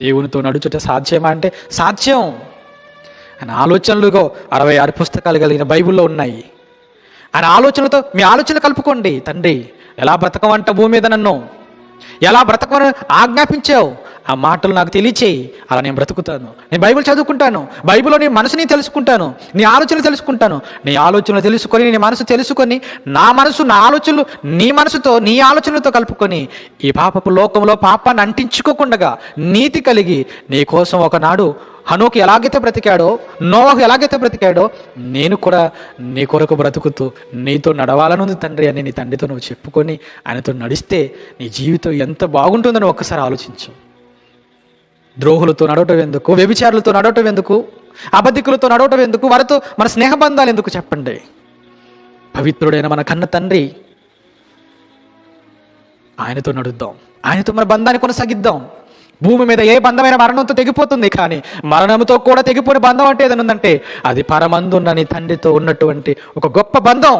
దేవునితో నడుచుట సాధ్యమా అంటే సాధ్యం. ఆయన ఆలోచనలుగో 66 పుస్తకాలు కలిగిన బైబిల్లో ఉన్నాయి. ఆయన ఆలోచనలతో మీ ఆలోచన కలుపుకోండి. తండ్రి, ఎలా బ్రతకమంట భూమి మీద నన్ను, ఎలా బ్రతకమని ఆజ్ఞాపించావు, ఆ మాటలు నాకు తెలియచేయి. అలా నేను బ్రతుకుతాను. నేను బైబిల్ చదువుకుంటాను, బైబిల్లో నీ మనసుని తెలుసుకుంటాను, నీ ఆలోచనలు తెలుసుకుంటాను. నీ ఆలోచనలు తెలుసుకొని, నీ మనసు తెలుసుకొని, నా ఆలోచనలు నీ మనసుతో, నీ ఆలోచనలతో కలుపుకొని, ఈ పాపపు లోకంలో పాపాన్ని అంటించుకోకుండా నీతి కలిగి నీ కోసం ఒకనాడు హనోకు ఎలాగైతే బ్రతికాడో, నోవహు ఎలాగైతే బ్రతికాడో, నేను కూడా నీ కొరకు బ్రతుకుతూ నీతో నడవాలనుంది తండ్రి అని నీ తండ్రితో నువ్వు చెప్పుకొని ఆయనతో నడిస్తే నీ జీవితం ఎంత బాగుంటుందని ఒక్కసారి ఆలోచించు. ద్రోహులతో నడవటం ఎందుకు, వ్యభిచారులతో నడవటం ఎందుకు, అబద్ధికులతో నడవటం ఎందుకు, వారితో మన స్నేహబంధాలు ఎందుకు చెప్పండి. పవిత్రుడైన మన కన్న తండ్రి, ఆయనతో నడుద్దాం, ఆయనతో మన బంధాన్ని కొనసాగిద్దాం. భూమి మీద ఏ బంధమైన మరణంతో తెగిపోతుంది, కానీ మరణంతో కూడా తెగిపోయిన బంధం అంటే ఏదైనా ఉందంటే అది పరమందున్న నీ తండ్రితో ఉన్నటువంటి ఒక గొప్ప బంధం.